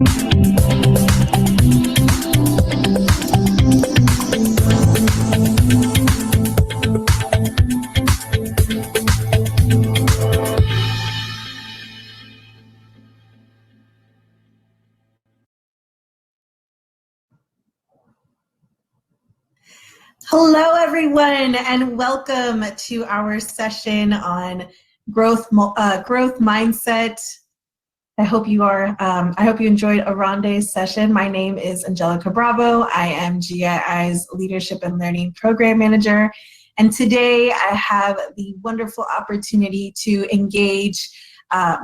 Hello, everyone, and welcome to our session on growth mindset. I hope you enjoyed Arande's session. My name is Angelica Bravo. I am GII's Leadership and Learning Program Manager. And today I have the wonderful opportunity to engage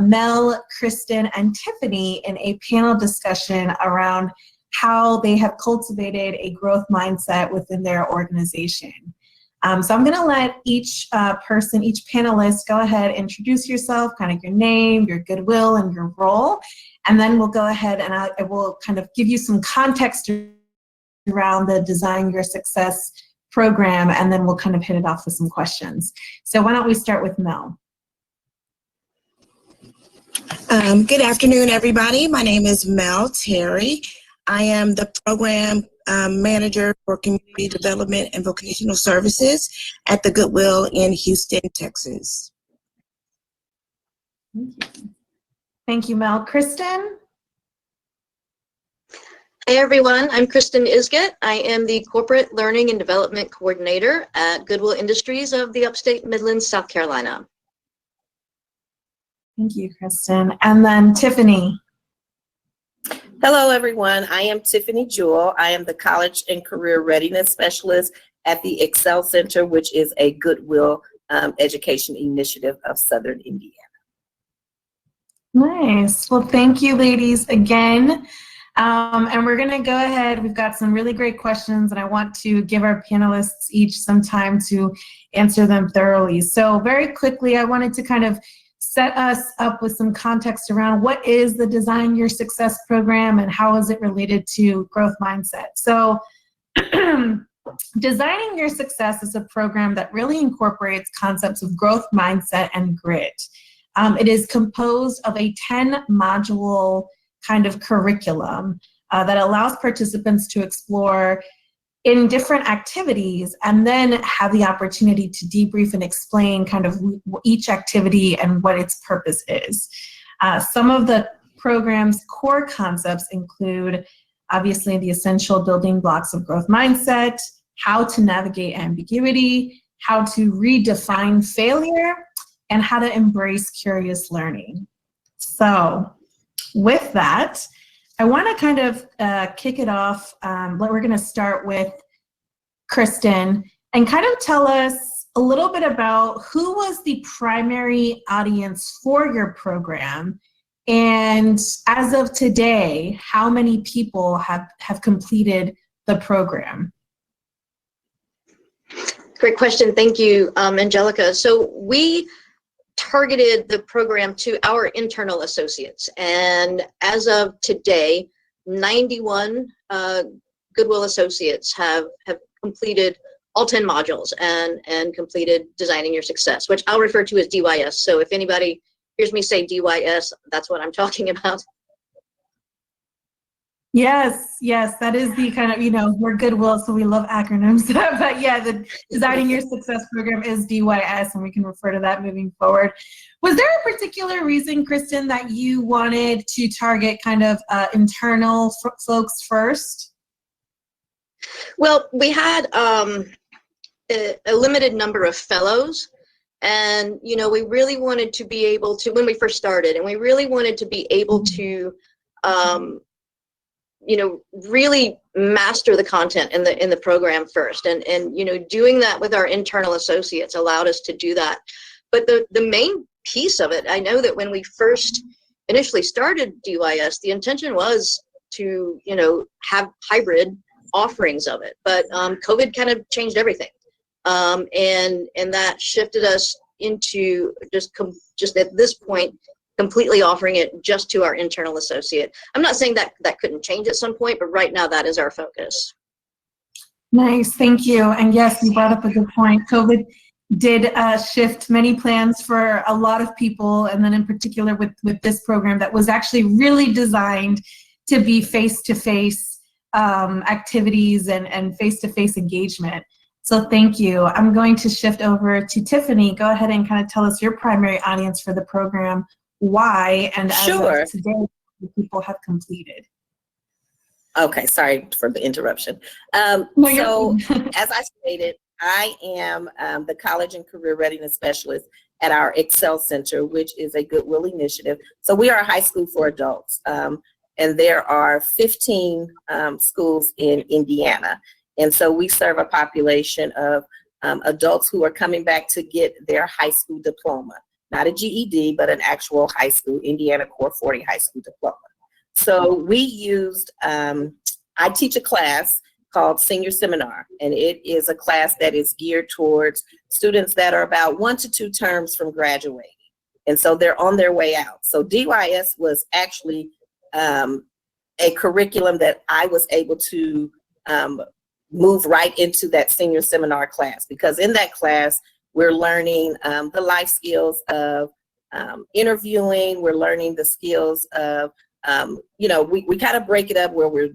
Mel, Kristen, and Tiffany in a panel discussion around how they have cultivated a growth mindset within their organization. So I'm going to let each panelist go ahead, introduce yourself, kind of your name, your Goodwill, and your role. And then we'll go ahead and I will kind of give you some context around the Design Your Success program, and then we'll kind of hit it off with some questions. So why don't we start with Mel? Good afternoon, everybody. My name is Mel Terry. I am the program manager for community development and vocational services at the Goodwill in Houston, Texas. Thank you, Mel. Kristen? Hey, everyone. I'm Kristen Isgett. I am the Corporate Learning and Development Coordinator at Goodwill Industries of the Upstate Midlands, South Carolina. Thank you, Kristen. And then Tiffany. Hello, everyone. I am Tiffany Jewell. I am the College and Career Readiness Specialist at the Excel Center, which is a Goodwill education initiative of Southern Indiana. Nice. Well, thank you, ladies, again. And we're going to go ahead. We've got some really great questions, and I want to give our panelists each some time to answer them thoroughly. So very quickly, I wanted to kind of set us up with some context around what is the Design Your Success program and how is it related to growth mindset. So Designing Your Success is a program that really incorporates concepts of growth mindset and grit. It is composed of a 10-module kind of curriculum that allows participants to explore in different activities and then have the opportunity to debrief and explain kind of each activity and what its purpose is. Some of the program's core concepts include, obviously, the essential building blocks of growth mindset, how to navigate ambiguity, how to redefine failure, and how to embrace curious learning. So with that, I want to kind of kick it off. We're going to start with Kristen and kind of tell us a little bit about who was the primary audience for your program, and as of today, how many people have completed the program? Great question. Thank you, Angelica. So we targeted the program to our internal associates, and as of today, 91 Goodwill associates have completed all 10 modules and completed Designing Your Success, which I'll refer to as DYS. So if anybody hears me say DYS, that's what I'm talking about. Yes, that is the kind of, we're Goodwill, so we love acronyms. But yeah, the Designing Your Success program is DYS, and we can refer to that moving forward. Was there a particular reason, Kristen, that you wanted to target kind of internal folks first? Well, we had a limited number of fellows, and we really wanted to be able to, when we first started, and we really wanted to be able to really master the content in the program first, and doing that with our internal associates allowed us to do that. But the main piece of it, I know that when we first initially started DYS, the intention was to have hybrid offerings of it, but COVID kind of changed everything, and that shifted us into just at this point completely offering it just to our internal associate. I'm not saying that couldn't change at some point, but right now that is our focus. Nice, thank you. And yes, you brought up a good point. COVID did shift many plans for a lot of people, and then in particular with this program that was actually really designed to be face-to-face activities and face-to-face engagement. So thank you. I'm going to shift over to Tiffany. Go ahead and kind of tell us your primary audience for the program, why, and as of today, how many people have completed. Okay, sorry for the interruption. No, so as I stated, I am the College and Career Readiness Specialist at our Excel Center, which is a Goodwill initiative. So we are a high school for adults, and there are 15 schools in Indiana. And so we serve a population of adults who are coming back to get their high school diploma, not a GED, but an actual high school, Indiana Core 40 high school diploma. So we used, I teach a class called Senior Seminar, and it is a class that is geared towards students that are about 1 to 2 terms from graduating. And so they're on their way out. So DYS was actually a curriculum that I was able to move right into that Senior Seminar class, because in that class, we're learning the life skills of interviewing, we're learning the skills of, we kind of break it up where we're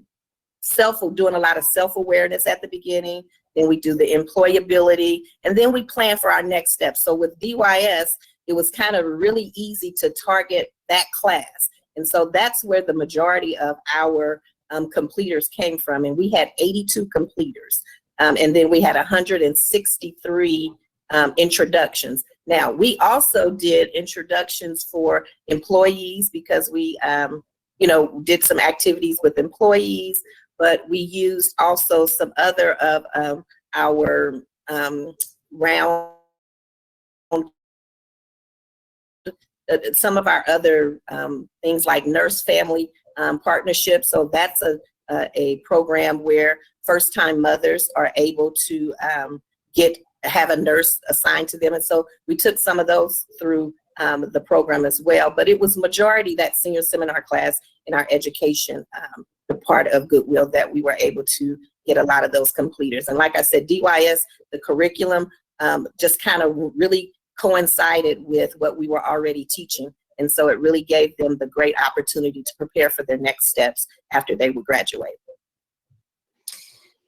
doing a lot of self-awareness at the beginning, then we do the employability, and then we plan for our next steps. So with DYS, it was kind of really easy to target that class. And so that's where the majority of our completers came from. And we had 82 completers. And then we had 163 introductions. Now, we also did introductions for employees because we, did some activities with employees, but we used also some other of our round, some of our other things like nurse family partnerships. So that's a program where first-time mothers are able to have a nurse assigned to them. And so we took some of those through the program as well, but it was majority that Senior Seminar class in our education the part of Goodwill that we were able to get a lot of those completers. And like I said, DYS, the curriculum, just kind of really coincided with what we were already teaching. And so it really gave them the great opportunity to prepare for their next steps after they would graduate.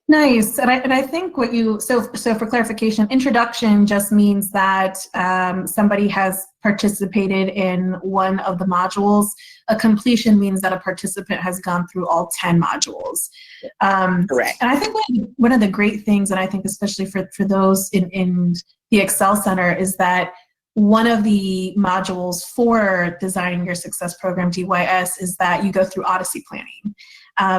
Nice. And I think what so for clarification, introduction just means that somebody has participated in one of the modules. A completion means that a participant has gone through all 10 modules. Correct. And I think one of the great things, and I think especially for those in the Excel Center, is that one of the modules for Designing Your Success Program, DYS, is that you go through Odyssey planning.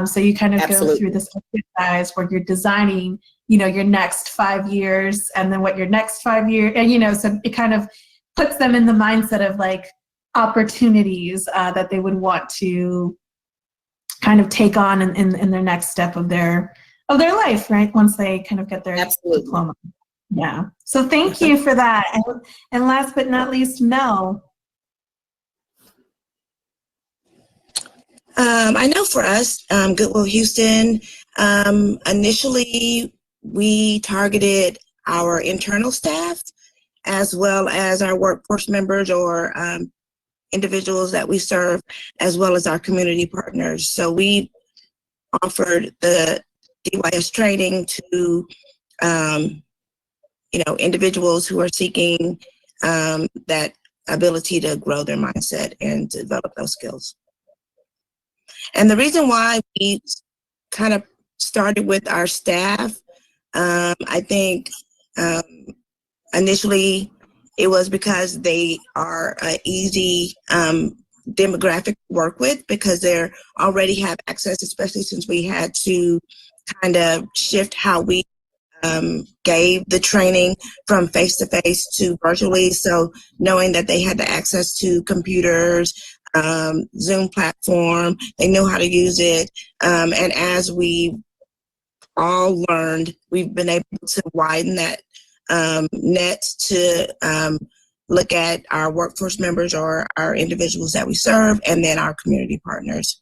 So you kind of Absolutely. go through this exercise where you're designing, your next 5 years, and then what your next 5 years, and so it kind of puts them in the mindset of like opportunities that they would want to kind of take on in their next step of their life, right? Once they kind of get their Absolutely. diploma. Yeah. So thank you for that. And last but not least, Mel. I know for us, Goodwill Houston, initially we targeted our internal staff as well as our workforce members or individuals that we serve, as well as our community partners. So we offered the DYS training to individuals who are seeking that ability to grow their mindset and develop those skills. And the reason why we kind of started with our staff, I think initially it was because they are an easy demographic to work with, because they already have access, especially since we had to kind of shift how we gave the training from face-to-face to virtually. So knowing that they had the access to computers, Zoom platform, they know how to use it. And as we all learned, we've been able to widen that net to look at our workforce members or our individuals that we serve, and then our community partners.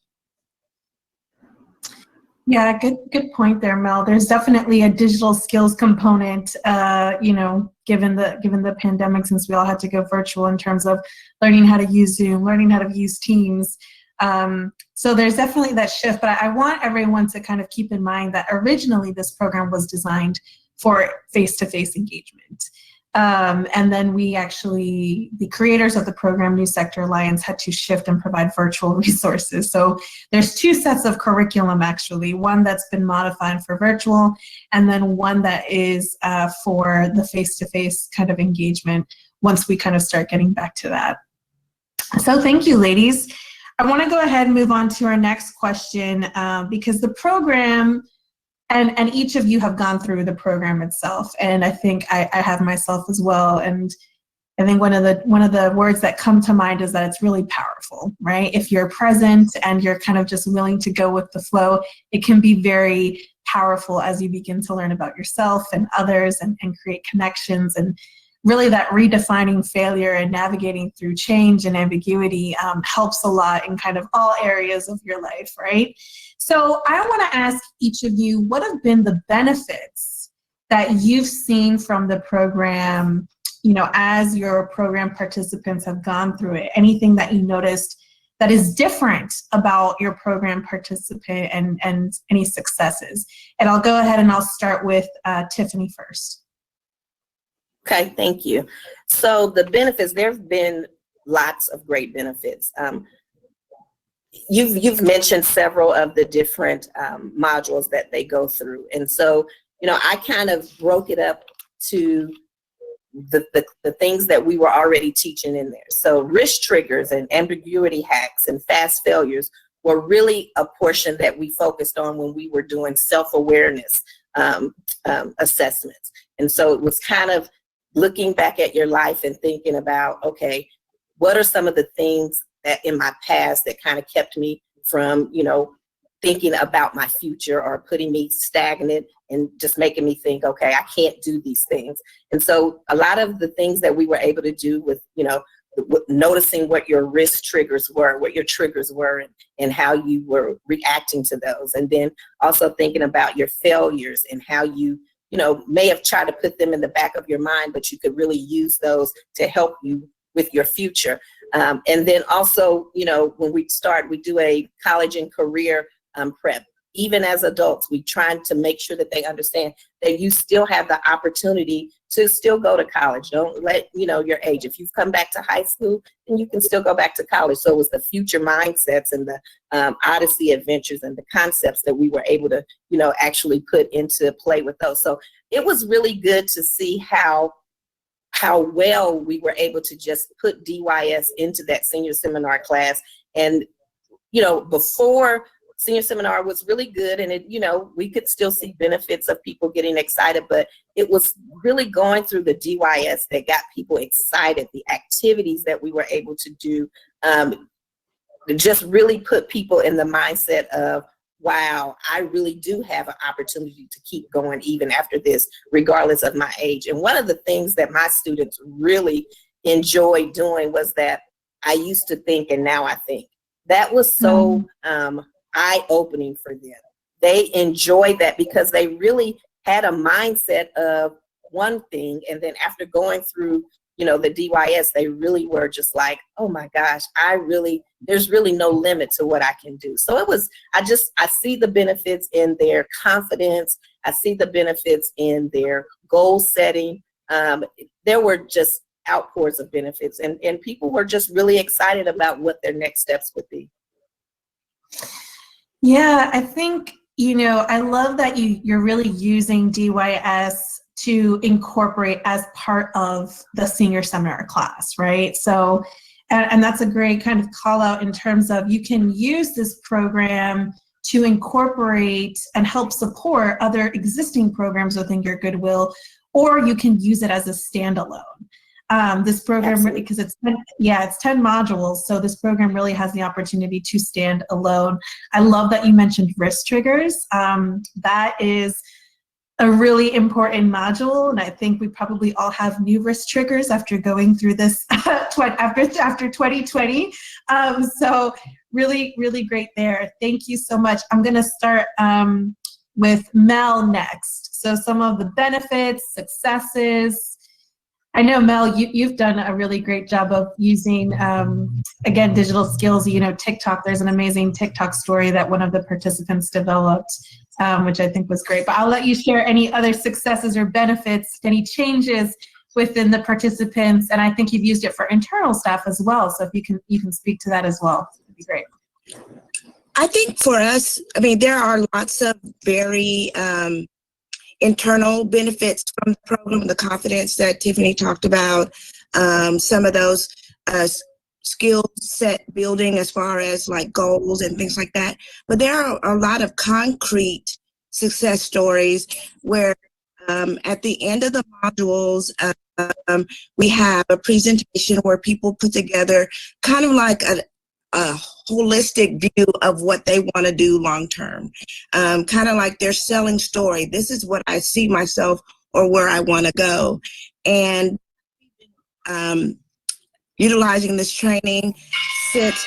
Yeah, good point there, Mel. There's definitely a digital skills component, given the pandemic, since we all had to go virtual in terms of learning how to use Zoom, learning how to use Teams. So there's definitely that shift, but I want everyone to kind of keep in mind that originally this program was designed for face-to-face engagement. And then we actually, the creators of the program, New Sector Alliance, had to shift and provide virtual resources. So there's two sets of curriculum, actually, one that's been modified for virtual, and then one that is for the face-to-face kind of engagement once we kind of start getting back to that. So thank you, ladies. I want to go ahead and move on to our next question because the program, and each of you have gone through the program itself, and I think I have myself as well. And I think one of the words that come to mind is that it's really powerful, right? If you're present and you're kind of just willing to go with the flow, it can be very powerful as you begin to learn about yourself and others and create connections, and really that redefining failure and navigating through change and ambiguity helps a lot in kind of all areas of your life, right? So I want to ask each of you, what have been the benefits that you've seen from the program, you know, as your program participants have gone through it? Anything that you noticed that is different about your program participant and any successes? And I'll go ahead and I'll start with Tiffany first. Okay, thank you. So the benefits, there have been lots of great benefits. You've mentioned several of the different modules that they go through. And so, you know, I kind of broke it up to the things that we were already teaching in there. So risk triggers and ambiguity hacks and fast failures were really a portion that we focused on when we were doing self-awareness assessments. And so it was kind of looking back at your life and thinking about, okay, what are some of the things that in my past that kind of kept me from, you know, thinking about my future or putting me stagnant and just making me think, okay, I can't do these things. And so a lot of the things that we were able to do with, you know, noticing what your risk triggers were, what your triggers were, and how you were reacting to those. And then also thinking about your failures and how you know, may have tried to put them in the back of your mind, but you could really use those to help you with your future. And then also, you know, when we do a college and career prep. Even as adults, we trying to make sure that they understand that you still have the opportunity to still go to college. Don't let, you know, your age. If you've come back to high school, then you can still go back to college. So it was the future mindsets and the Odyssey adventures and the concepts that we were able to, you know, actually put into play with those. So it was really good to see how well we were able to just put DYS into that senior seminar class. And, you know, before senior seminar was really good, and it, you know, we could still see benefits of people getting excited, but it was really going through the DYS that got people excited. The activities that we were able to do just really put people in the mindset of, wow, I really do have an opportunity to keep going even after this, regardless of my age. And one of the things that my students really enjoyed doing was that I used to think and now I think. That was so eye-opening for them. They enjoyed that because they really had a mindset of one thing, and then after going through, you know, the DYS, they really were just like, oh my gosh, there's really no limit to what I can do. So it was, I see the benefits in their confidence. I see the benefits in their goal setting. There were just outpours of benefits, and people were just really excited about what their next steps would be. Yeah, I think, you know, I love that you're really using DYS to incorporate as part of the senior seminar class, right? So, and that's a great kind of call out in terms of you can use this program to incorporate and help support other existing programs within your Goodwill, or you can use it as a standalone. This program, really, because it's 10 modules, so this program really has the opportunity to stand alone. I love that you mentioned risk triggers. That is a really important module, and I think we probably all have new risk triggers after going through this after 2020. So really, really great there. Thank you so much. I'm going to start with Mel next. So some of the benefits, successes. I know, Mel, you've done a really great job of using, again, digital skills. You know, TikTok, there's an amazing TikTok story that one of the participants developed, which I think was great. But I'll let you share any other successes or benefits, any changes within the participants. And I think you've used it for internal staff as well. So if you can speak to that as well, that'd be great. I think for us, I mean, there are lots of very internal benefits from the program, the confidence that Tiffany talked about, some of those skill set building as far as like goals and things like that. But there are a lot of concrete success stories where at the end of the modules, we have a presentation where people put together kind of like a holistic view of what they want to do long term, kind of like their selling story. This is what I see myself or where I want to go. And utilizing this training since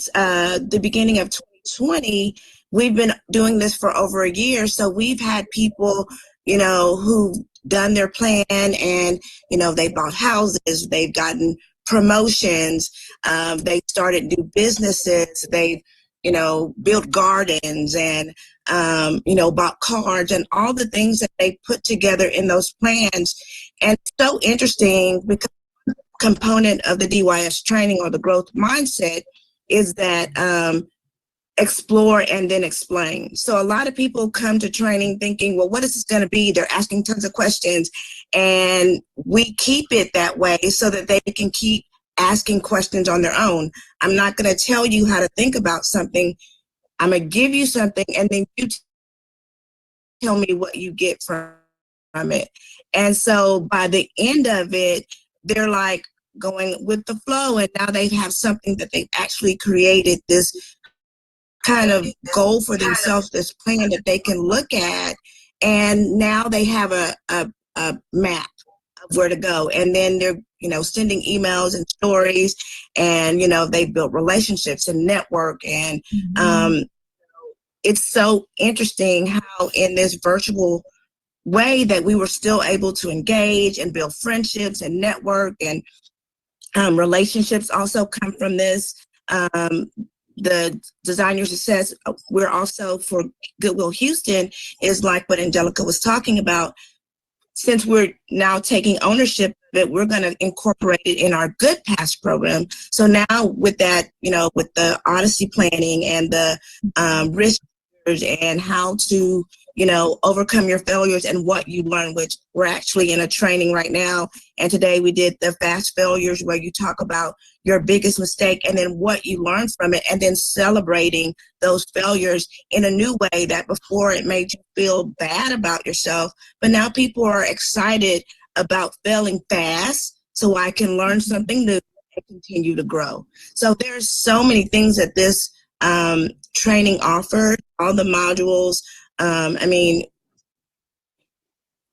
the beginning of 2020, we've been doing this for over a year. So we've had people, you know, who've done their plan and, you know, they bought houses, they've gotten promotions, they started new businesses, they, you know, built gardens and, you know, bought cars and all the things that they put together in those plans. And it's so interesting because component of the DYS training or the growth mindset is that explore and then explain. So a lot of people come to training thinking, well, what is this going to be? They're asking tons of questions, and we keep it that way so that they can keep asking questions on their own. I'm not going to tell you how to think about something. I'm going to give you something, and then you tell me what you get from it. And so by the end of it, they're like going with the flow, and now they have something that they've actually created, this kind of goal for themselves, this plan that they can look at, and now they have a map of where to go. And then they're, you know, sending emails and stories, and, you know, they built relationships and network. And it's so interesting how in this virtual way that we were still able to engage and build friendships and network, and relationships also come from this. The Design Your Success, we're also for Goodwill Houston, is like what Angelica was talking about. Since we're now taking ownership of it, we're going to incorporate it in our Good Pass program. So now with that, you know, with the Odyssey planning and the risk and how to, you know, overcome your failures and what you learn, which we're actually in a training right now. And today we did the fast failures, where you talk about your biggest mistake and then what you learned from it, and then celebrating those failures in a new way that before it made you feel bad about yourself. But now people are excited about failing fast so I can learn something new and continue to grow. So there's so many things that this training offered, all the modules. I mean,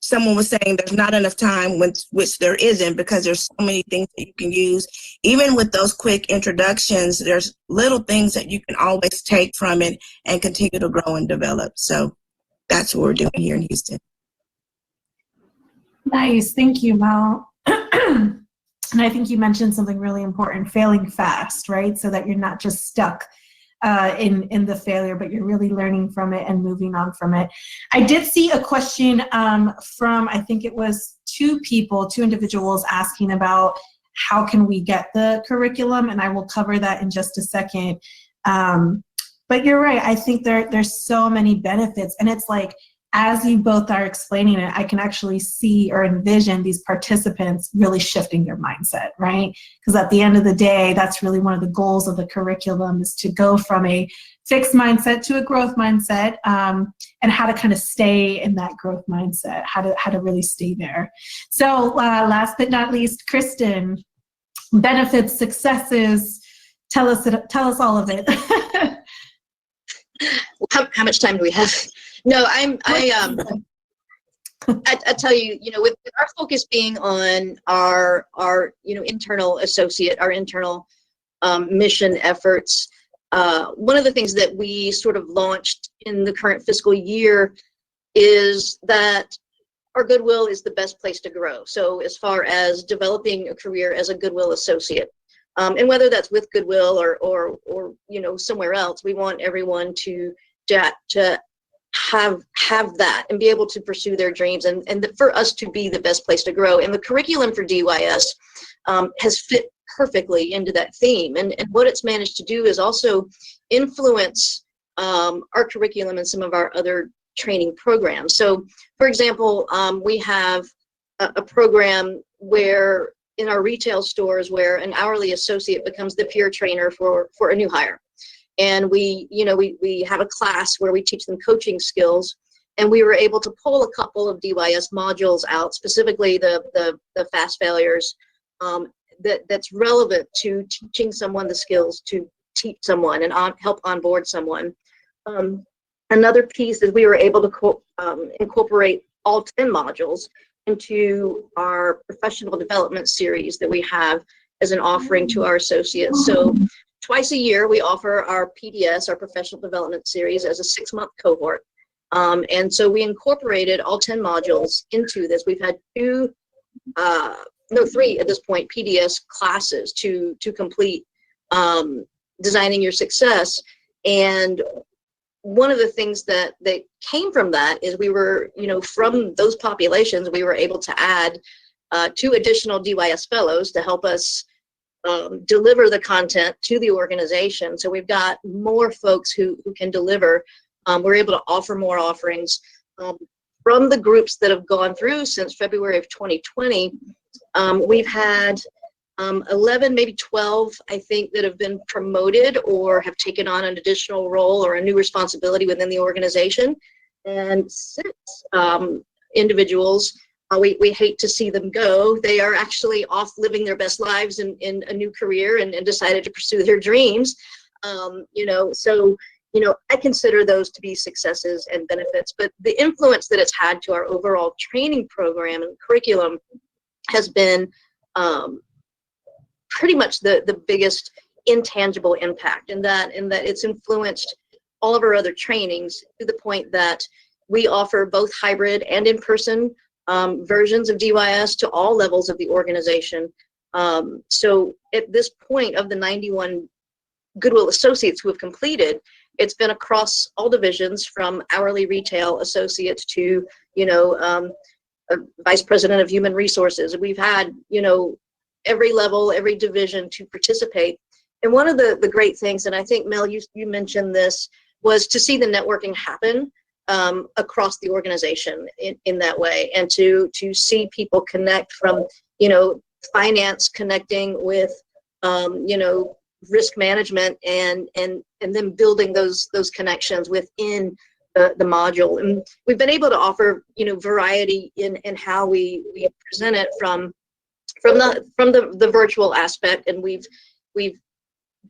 someone was saying there's not enough time, which there isn't, because there's so many things that you can use. Even with those quick introductions, there's little things that you can always take from it and continue to grow and develop. So that's what we're doing here in Houston. Nice, thank you, Mel. And I think you mentioned something really important, failing fast, right? So that you're not just stuck in the failure, but you're really learning from it and moving on from it. I did see a question from, I think it was two individuals asking about how can we get the curriculum, and I will cover that in just a second. But you're right, I think there's so many benefits, and it's like, as you both are explaining it, I can actually see or envision these participants really shifting their mindset, right? Because at the end of the day, that's really one of the goals of the curriculum, is to go from a fixed mindset to a growth mindset, and how to kind of stay in that growth mindset, how to really stay there. So last but not least, Kristen, benefits, successes, tell us all of it. How much time do we have? No, I tell you, you know, with our focus being on our you know, internal associate, our internal mission efforts, one of the things that we sort of launched in the current fiscal year is that our Goodwill is the best place to grow. So as far as developing a career as a Goodwill associate, and whether that's with Goodwill or somewhere else, we want everyone to have that and be able to pursue their dreams, and for us to be the best place to grow. And the curriculum for DYS has fit perfectly into that theme. And what it's managed to do is also influence our curriculum and some of our other training programs. So, for example, we have a program where in our retail stores where an hourly associate becomes the peer trainer for a new hire. And we have a class where we teach them coaching skills, and we were able to pull a couple of DYS modules out, specifically the fast failures, that's relevant to teaching someone the skills to teach someone and help onboard someone. Another piece is we were able to incorporate all 10 modules into our professional development series that we have as an offering to our associates. So twice a year, we offer our PDS, our professional development series, as a 6-month cohort. And so we incorporated all 10 modules into this. We've had 3 at this point, PDS classes to complete, designing your success. And one of the things that came from that is we were, from those populations, we were able to add 2 additional DYS fellows to help us deliver the content to the organization. So we've got more folks who can deliver. We're able to offer more offerings. From the groups that have gone through since February of 2020, we've had 11, maybe 12, I think, that have been promoted or have taken on an additional role or a new responsibility within the organization. And 6 individuals, we hate to see them go. They are actually off living their best lives in a new career and decided to pursue their dreams. I consider those to be successes and benefits. But the influence that it's had to our overall training program and curriculum has been pretty much the biggest intangible impact, in that it's influenced all of our other trainings to the point that we offer both hybrid and in-person versions of DYS to all levels of the organization. So at this point, of the 91 Goodwill associates who have completed, it's been across all divisions, from hourly retail associates to, a vice president of human resources. We've had, every level, every division to participate. And one of the great things, and I think, Mel, you mentioned this, was to see the networking happen across the organization in that way, and to see people connect from, finance connecting with, risk management, and then building those connections within the module. And we've been able to offer, variety in how we present it from the virtual aspect, and we've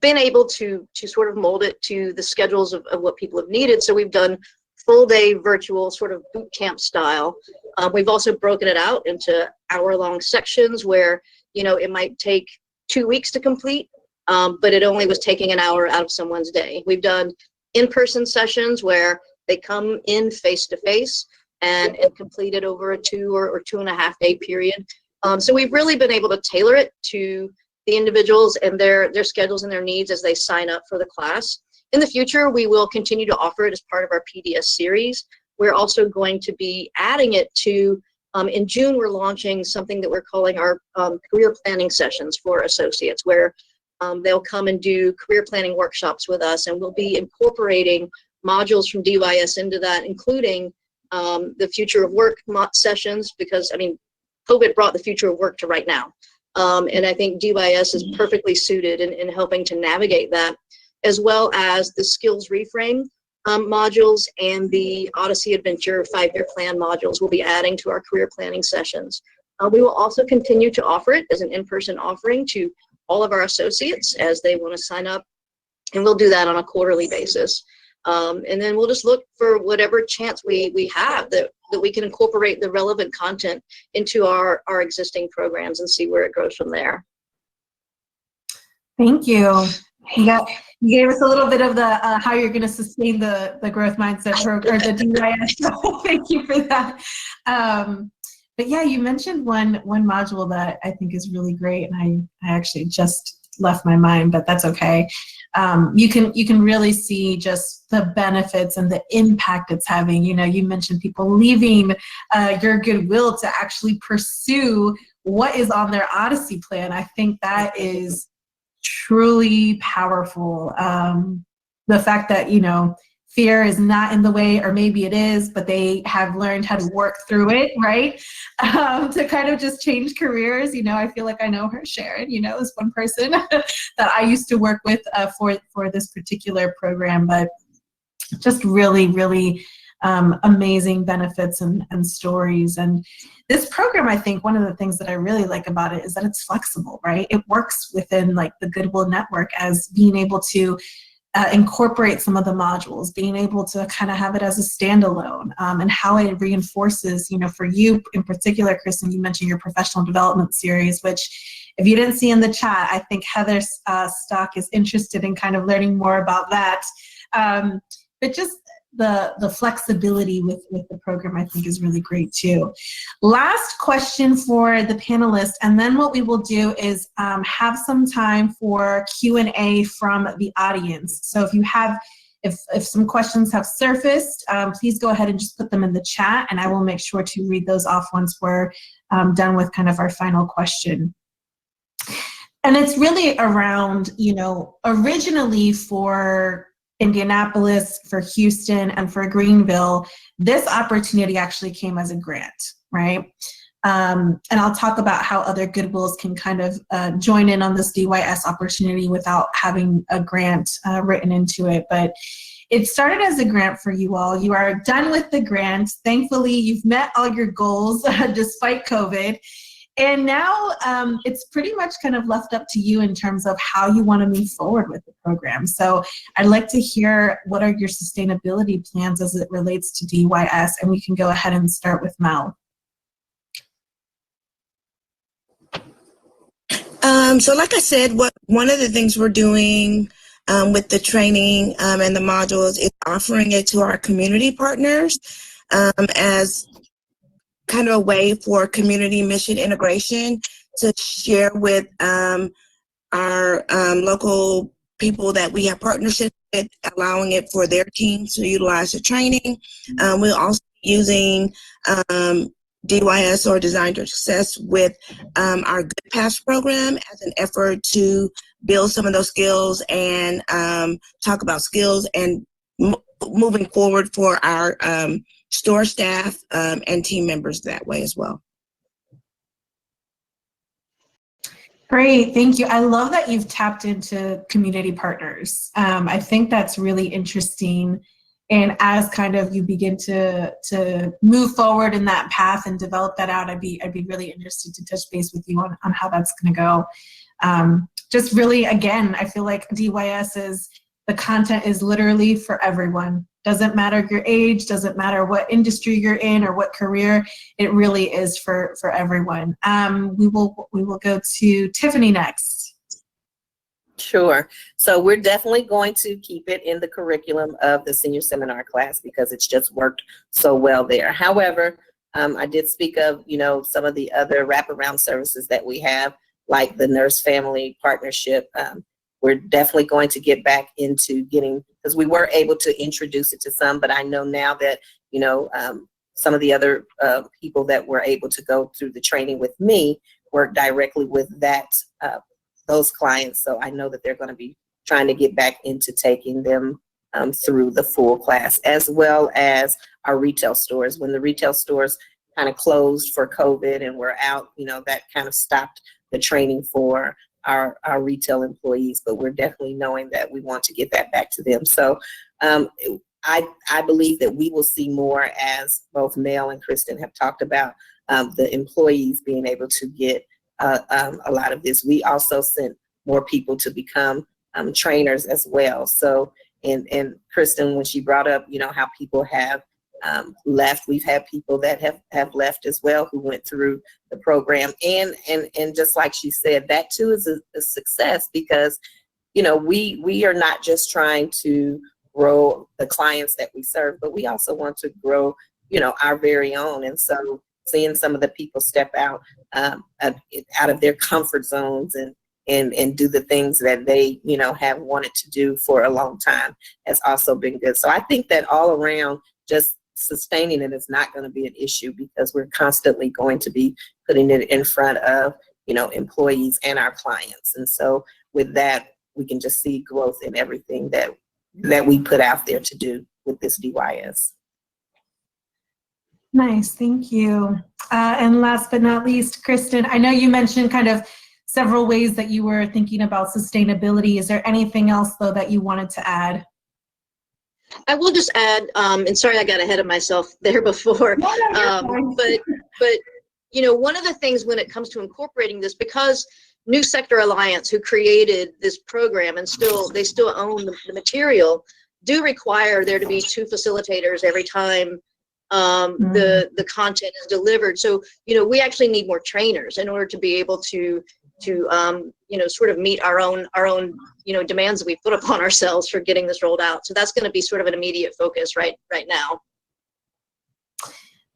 been able to sort of mold it to the schedules of what people have needed. So we've done full day virtual, sort of boot camp style. We've also broken it out into hour-long sections where, it might take 2 weeks to complete, but it only was taking an hour out of someone's day. We've done in-person sessions where they come in face-to-face and complete it over a 2 or 2.5 day period. So we've really been able to tailor it to the individuals and their schedules and their needs as they sign up for the class. In the future, we will continue to offer it as part of our PDS series. We're also going to be adding it to, in June, we're launching something that we're calling our career planning sessions for associates, where they'll come and do career planning workshops with us, and we'll be incorporating modules from DYS into that, including the future of work sessions, because, COVID brought the future of work to right now. And I think DYS is perfectly suited in helping to navigate that, as well as the skills reframe modules and the Odyssey Adventure 5-year plan modules we'll be adding to our career planning sessions. We will also continue to offer it as an in-person offering to all of our associates as they want to sign up, and we'll do that on a quarterly basis. And then we'll just look for whatever chance we have that we can incorporate the relevant content into our existing programs and see where it goes from there. Thank you. Yeah, You gave us a little bit of the how you're going to sustain the growth mindset program or the DYS. So thank you for that. But yeah, you mentioned one module that I think is really great, and I actually just left my mind, but that's okay. You can really see just the benefits and the impact it's having. You know, you mentioned people leaving your Goodwill to actually pursue what is on their Odyssey plan. I think that is truly powerful. The fact that, you know, fear is not in the way, or maybe it is, but they have learned how to work through it, right? To kind of just change careers. You know, I feel like I know her, Sharon, you know, is one person that I used to work with for this particular program, but just really, really amazing benefits and stories. And this program, I think one of the things that I really like about it is that it's flexible, right? It works within like the Goodwill network as being able to incorporate some of the modules, being able to kind of have it as a standalone, and how it reinforces, you know, for you in particular, Kristen, you mentioned your professional development series, which if you didn't see in the chat, I think Heather Stock is interested in kind of learning more about that. But just the flexibility with the program, I think, is really great too. Last question for the panelists, and then what we will do is have some time for Q&A from the audience. So if you have, if some questions have surfaced, please go ahead and just put them in the chat, and I will make sure to read those off once we're done with kind of our final question. And it's really around, you know, originally for Indianapolis, for Houston, and for Greenville, this opportunity actually came as a grant, right? And I'll talk about how other Goodwills can kind of join in on this DYS opportunity without having a grant written into it. But it started as a grant for you all. You are done with the grant. Thankfully, you've met all your goals despite COVID. And now it's pretty much kind of left up to you in terms of how you want to move forward with the program. So I'd like to hear what are your sustainability plans as it relates to DYS, and we can go ahead and start with Mel. So like I said, one of the things we're doing with the training and the modules is offering it to our community partners as kind of a way for community mission integration to share with our local people that we have partnerships with, allowing it for their teams to utilize the training. We're also using DYS or Design to Success with our Good Paths program as an effort to build some of those skills and talk about skills and moving forward for our store staff and team members that way as well. Great, thank you. I love that you've tapped into community partners. I think that's really interesting. And as kind of you begin to move forward in that path and develop that out, I'd be really interested to touch base with you on how that's going to go. Just really, again, I feel like DYS is, the content is literally for everyone. Doesn't matter your age, doesn't matter what industry you're in or what career, it really is for everyone. We will go to Tiffany next. Sure. So we're definitely going to keep it in the curriculum of the senior seminar class because it's just worked so well there. However, I did speak of, you know, some of the other wraparound services that we have, like the nurse family partnership. We're definitely going to get back into getting, because we were able to introduce it to some, but I know now that, you know, some of the other people that were able to go through the training with me work directly with those clients. So I know that they're going to be trying to get back into taking them through the full class, as well as our retail stores. When the retail stores kind of closed for COVID and we're out, you know, that kind of stopped the training for our retail employees, but we're definitely knowing that we want to get that back to them. So I believe that we will see more, as both Mel and Kristen have talked about, the employees being able to get a lot of this. We also sent more people to become trainers as well. So, and Kristen, when she brought up, you know, how people have left, we've had people that have left as well who went through the program. And just like she said, that too is a success, because you know, we are not just trying to grow the clients that we serve, but we also want to grow, you know, our very own. And so seeing some of the people step out of their comfort zones and do the things that they, you know, have wanted to do for a long time has also been good. So I think that all around, just sustaining it is not going to be an issue, because we're constantly going to be putting it in front of, you know, employees and our clients. And so with that, we can just see growth in everything that we put out there to do with this DYS. Nice, thank you. And last but not least, Kristen, I know you mentioned kind of several ways that you were thinking about sustainability. Is there anything else, though, that you wanted to add? I will just add, and sorry I got ahead of myself there before, but you know, one of the things when it comes to incorporating this, because New Sector Alliance, who created this program, and they still own the material, do require there to be 2 facilitators every time the content is delivered. So, you know, we actually need more trainers in order to be able to you know, sort of meet our own you know, demands that we put upon ourselves for getting this rolled out. So that's going to be sort of an immediate focus right now.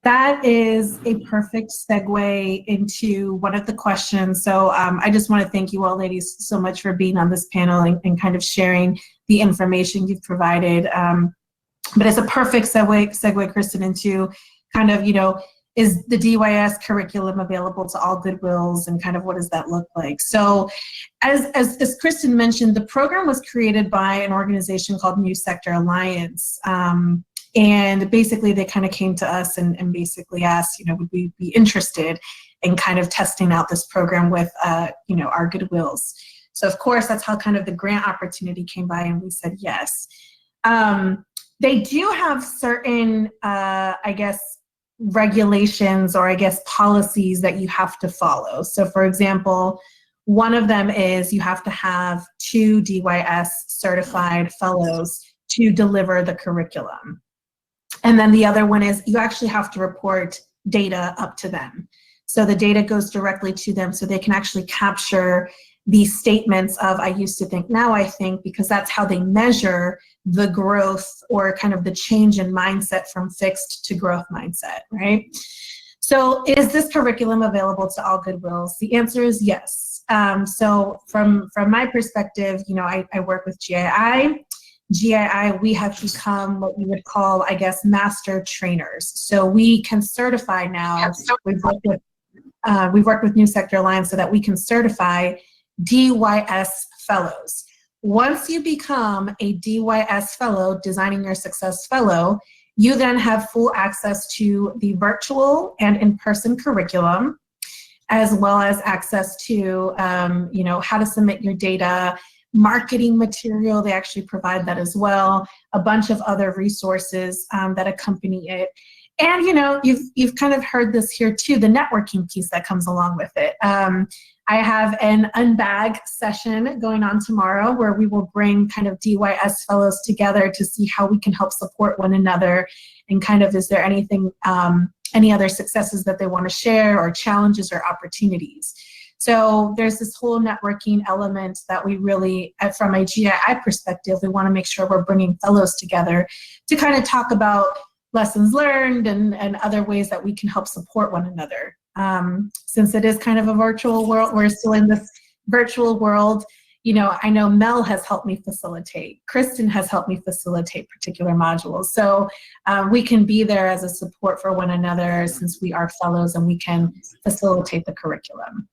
That is a perfect segue into one of the questions. So I just want to thank you all, ladies, so much for being on this panel and kind of sharing the information you've provided. But it's a perfect segue, Kristen, into kind of, you know, is the DYS curriculum available to all Goodwills, and kind of what does that look like? So as Kristen mentioned, the program was created by an organization called New Sector Alliance. And basically they kind of came to us and basically asked, you know, would we be interested in kind of testing out this program with, you know, our Goodwills? So of course, that's how kind of the grant opportunity came by, and we said yes. They do have certain, I guess, regulations, or I guess policies that you have to follow. So for example, one of them is you have to have 2 DYS certified fellows to deliver the curriculum. And then the other one is you actually have to report data up to them. So the data goes directly to them, so they can actually capture these statements of I used to think, now I think, because that's how they measure the growth or kind of the change in mindset from fixed to growth mindset, right? So is this curriculum available to all Goodwills? The answer is yes. So from my perspective, you know, I work with GII. GII, we have become what we would call, I guess, master trainers. So we can certify now. We've worked with New Sector Alliance so that we can certify DYS fellows. Once you become a DYS fellow, Designing Your Success fellow, you then have full access to the virtual and in-person curriculum, as well as access to, you know, how to submit your data, marketing material. They actually provide that as well, a bunch of other resources that accompany it. And, you know, you've kind of heard this here too, the networking piece that comes along with it. I have an unbag session going on tomorrow where we will bring kind of DYS fellows together to see how we can help support one another, and kind of, is there anything, any other successes that they want to share, or challenges or opportunities. So there's this whole networking element that we really, from a GII perspective, we want to make sure we're bringing fellows together to kind of talk about lessons learned and other ways that we can help support one another. Since it is kind of a virtual world, we're still in this virtual world, you know, I know Mel has helped me facilitate, Kristen has helped me facilitate particular modules. So we can be there as a support for one another, since we are fellows, and we can facilitate the curriculum.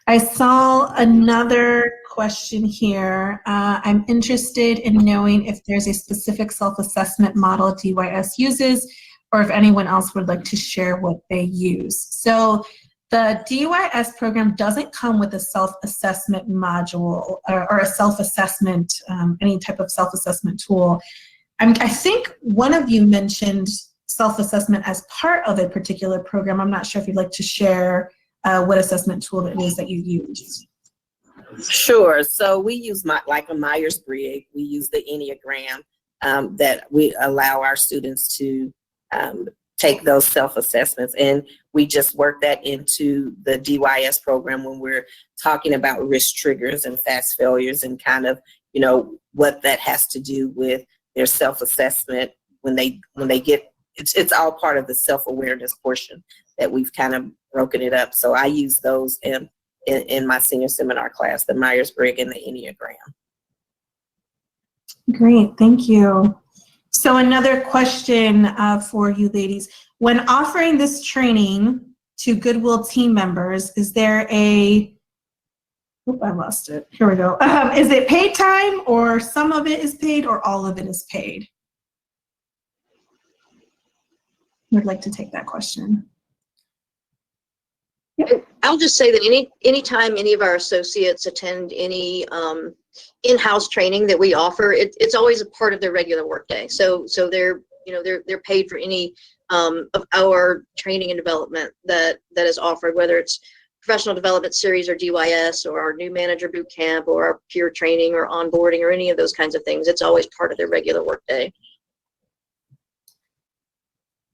I saw another question here. I'm interested in knowing if there's a specific self-assessment model DYS uses, or if anyone else would like to share what they use. So the DYS program doesn't come with a self-assessment module or a self-assessment, any type of self-assessment tool. I think one of you mentioned self-assessment as part of a particular program. I'm not sure if you'd like to share what assessment tool it is that you use. Sure. So we use like a Myers-Briggs. We use the Enneagram that we allow our students to take those self-assessments. And we just work that into the DYS program when we're talking about risk triggers and fast failures and kind of, you know, what that has to do with their self-assessment when they get, it's all part of the self-awareness portion that we've kind of broken it up. So I use those in my senior seminar class, the Myers-Briggs and the Enneagram. Great, thank you. So another question for you ladies. When offering this training to Goodwill team members, is there a, I lost it, here we go. Is it paid time, or some of it is paid, or all of it is paid? Would like to take that question. Yep. I'll just say that anytime any of our associates attend any in-house training that we offer, it's always a part of their regular workday. So they're, you know, they're paid for any of our training and development that is offered, whether it's professional development series or DYS or our new manager boot camp or our peer training or onboarding or any of those kinds of things. It's always part of their regular workday.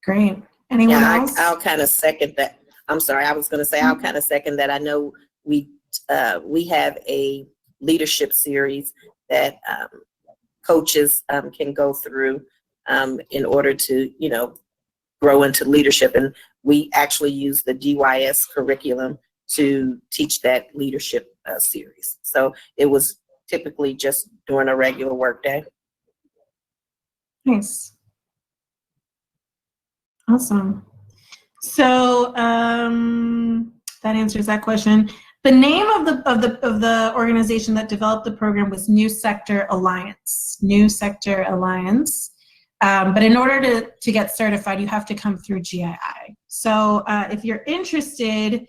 Great. Anyone else? I'll kind of second that. I'm sorry, I was going to say I'll kind of second that. I know we have a leadership series that coaches can go through in order to, you know, grow into leadership. And we actually use the DYS curriculum to teach that leadership series. So it was typically just during a regular workday. Nice. Awesome. So that answers that question. The name of the organization that developed the program was New Sector Alliance. New Sector Alliance. But in order to get certified, you have to come through GII. So if you're interested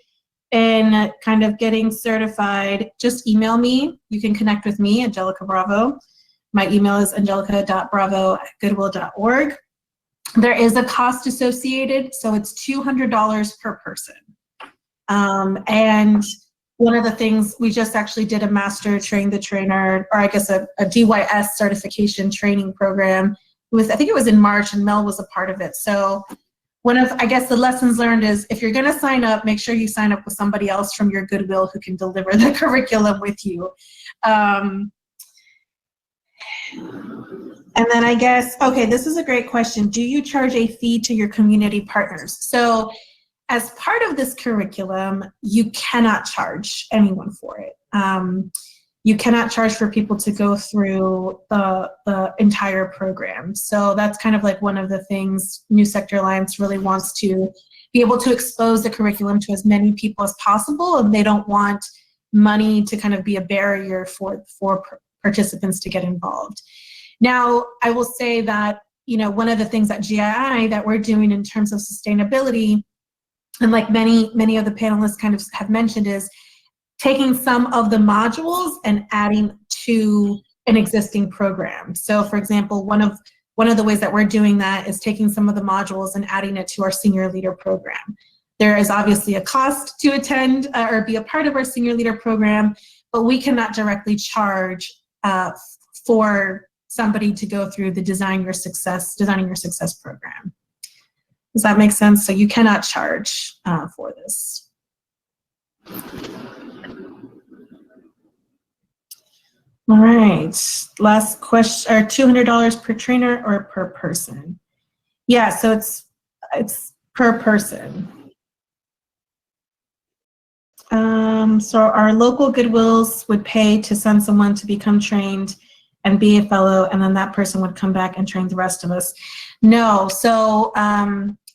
in kind of getting certified, just email me. You can connect with me, Angelica Bravo. My email is angelica.bravo@goodwill.org. There is a cost associated, so it's $200 per person. And one of the things, we just actually did a master train the trainer, or I guess a DYS certification training program. I think it was in March, and Mel was a part of it. So one of, I guess, the lessons learned is if you're going to sign up, make sure you sign up with somebody else from your Goodwill who can deliver the curriculum with you. And then I guess, okay, this is a great question. Do you charge a fee to your community partners? So as part of this curriculum, you cannot charge anyone for it. You cannot charge for people to go through the entire program. So that's kind of like one of the things New Sector Alliance really wants to be able to expose the curriculum to as many people as possible, and they don't want money to kind of be a barrier for participants to get involved. Now, I will say that, you know, one of the things at GII that we're doing in terms of sustainability, and like many of the panelists kind of have mentioned, is taking some of the modules and adding to an existing program. So for example, one of the ways that we're doing that is taking some of the modules and adding it to our senior leader program. There is obviously a cost to attend or be a part of our senior leader program, but we cannot directly charge for somebody to go through the Designing Your Success program. Does that make sense? So you cannot charge for this. All right, last question, or $200 per trainer or per person? Yeah, so it's per person. So our local Goodwills would pay to send someone to become trained and be a fellow, and then that person would come back and train the rest of us. No, so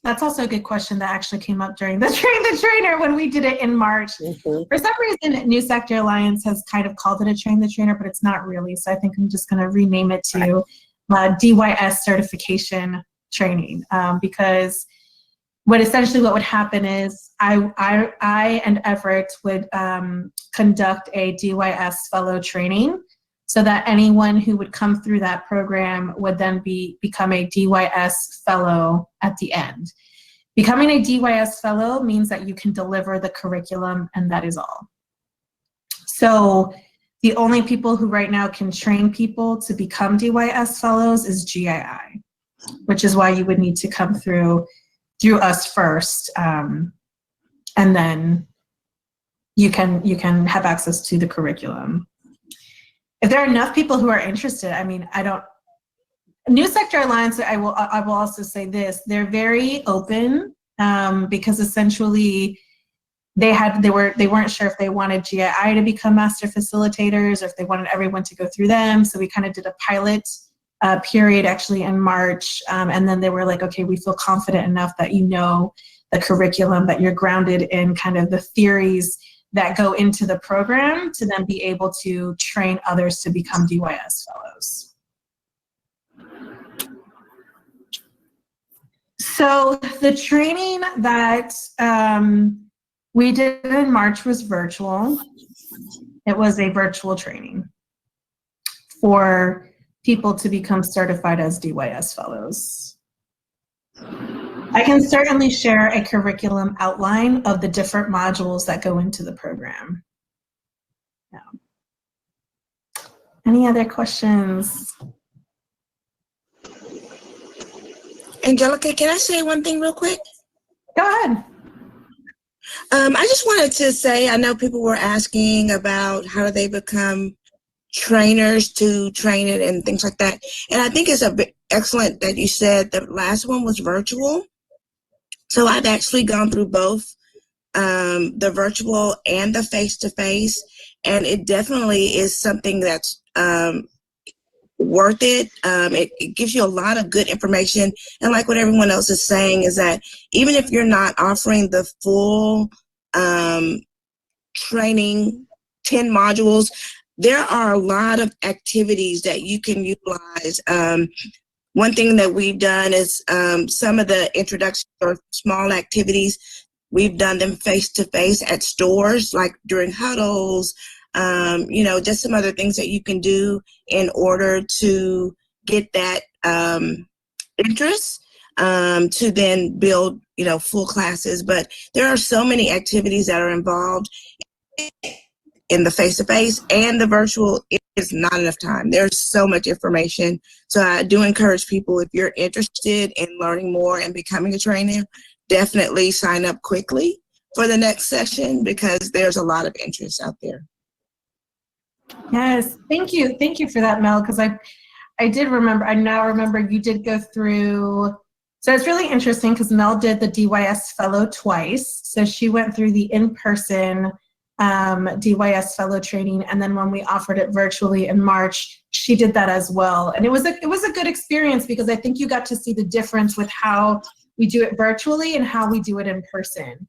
that's also a good question that actually came up during the Train the Trainer when we did it in March. Mm-hmm. For some reason, New Sector Alliance has kind of called it a Train the Trainer, but it's not really. So I think I'm just going to rename it to DYS certification training, because what would happen is I and Everett would conduct a DYS fellow training, so that anyone who would come through that program would then become a DYS fellow at the end. Becoming a DYS fellow means that you can deliver the curriculum, and that is all. So the only people who right now can train people to become DYS fellows is GII, which is why you would need to come through through us first, and then you can have access to the curriculum. If there are enough people who are interested, I mean, New Sector Alliance, I will also say this, they're very open, because essentially they weren't sure if they wanted GII to become master facilitators or if they wanted everyone to go through them. So we kind of did a pilot period actually in March, and then they were like, okay, we feel confident enough that you know the curriculum, that you're grounded in kind of the theories that go into the program to then be able to train others to become DYS fellows. So the training that we did in March was virtual. It was a virtual training for people to become certified as DYS fellows. I can certainly share a curriculum outline of the different modules that go into the program. Yeah. Any other questions? Angelica, can I say one thing real quick? Go ahead. I just wanted to say, I know people were asking about how do they become trainers to train it and things like that. And I think it's excellent that you said the last one was virtual. So I've actually gone through both the virtual and the face-to-face, and it definitely is something that's worth it. It gives you a lot of good information. And like what everyone else is saying is that even if you're not offering the full training, 10 modules, there are a lot of activities that you can utilize. One thing that we've done is some of the introduction or small activities, we've done them face-to-face at stores, like during huddles, just some other things that you can do in order to get that interest to then build, full classes. But there are so many activities that are involved in the face-to-face and the virtual. It is not enough time. There's so much information. So I do encourage people, if you're interested in learning more and becoming a trainer, definitely sign up quickly for the next session because there's a lot of interest out there. Yes, thank you. Thank you for that, Mel, because I did remember, I now remember you did go through, so it's really interesting because Mel did the DYS Fellow twice. So she went through the in-person DYS Fellow training, and then when we offered it virtually in March, she did that as well. And it was a good experience because I think you got to see the difference with how we do it virtually and how we do it in person.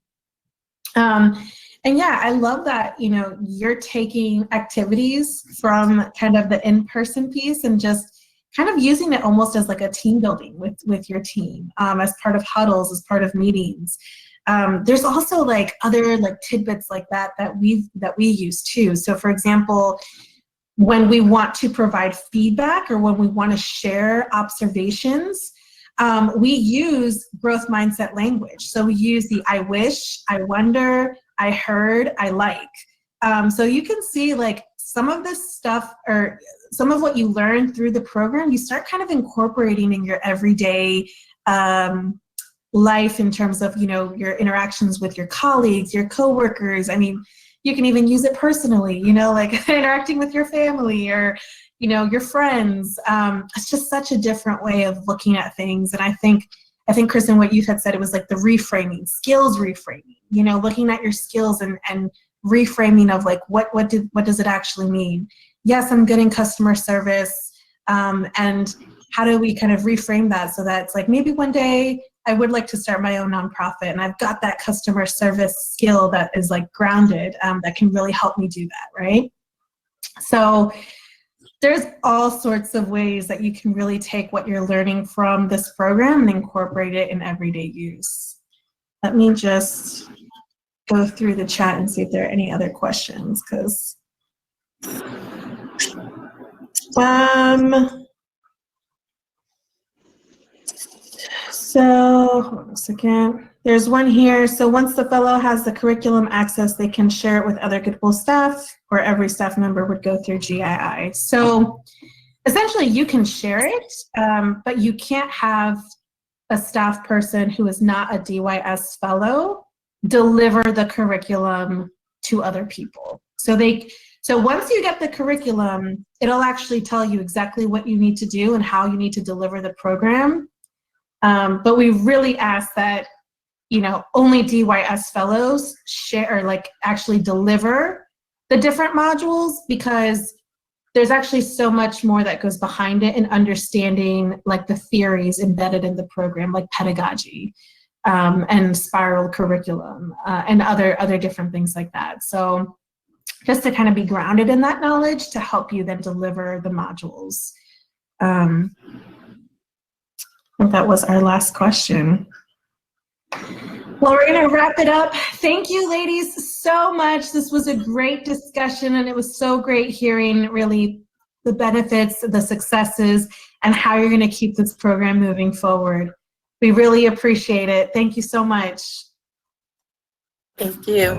And yeah, I love that, you're taking activities from kind of the in-person piece and just kind of using it almost as like a team building with your team, as part of huddles, as part of meetings. There's also like other like tidbits like that we use too. So for example, when we want to provide feedback or when we want to share observations, we use growth mindset language. So we use the I wish, I wonder, I heard, I like. So you can see like some of this stuff or some of what you learn through the program, you start kind of incorporating in your everyday life in terms of, your interactions with your colleagues, your coworkers. I mean, you can even use it personally, like interacting with your family or, your friends. It's just such a different way of looking at things. And I think, Kristen, what you had said, it was like the reframing, skills reframing, looking at your skills and reframing of like, what does it actually mean? Yes, I'm good in customer service. And how do we kind of reframe that so that it's like, maybe one day I would like to start my own nonprofit and I've got that customer service skill that is like grounded, that can really help me do that, right? So there's all sorts of ways that you can really take what you're learning from this program and incorporate it in everyday use. Let me just go through the chat and see if there are any other questions, because so hold on a second. There's one here. So once the fellow has the curriculum access, they can share it with other Goodwill staff, or every staff member would go through GII. So essentially you can share it, but you can't have a staff person who is not a DYS fellow deliver the curriculum to other people. So once you get the curriculum, it'll actually tell you exactly what you need to do and how you need to deliver the program. But we really ask that, only DYS fellows share or actually deliver the different modules, because there's actually so much more that goes behind it in understanding the theories embedded in the program, like pedagogy and spiral curriculum and other different things like that. So just to kind of be grounded in that knowledge to help you then deliver the modules. I think that was our last question. Well, we're going to wrap it up. Thank you, ladies, so much. This was a great discussion, and it was so great hearing really the benefits, the successes, and how you're going to keep this program moving forward. We really appreciate it. Thank you so much. Thank you.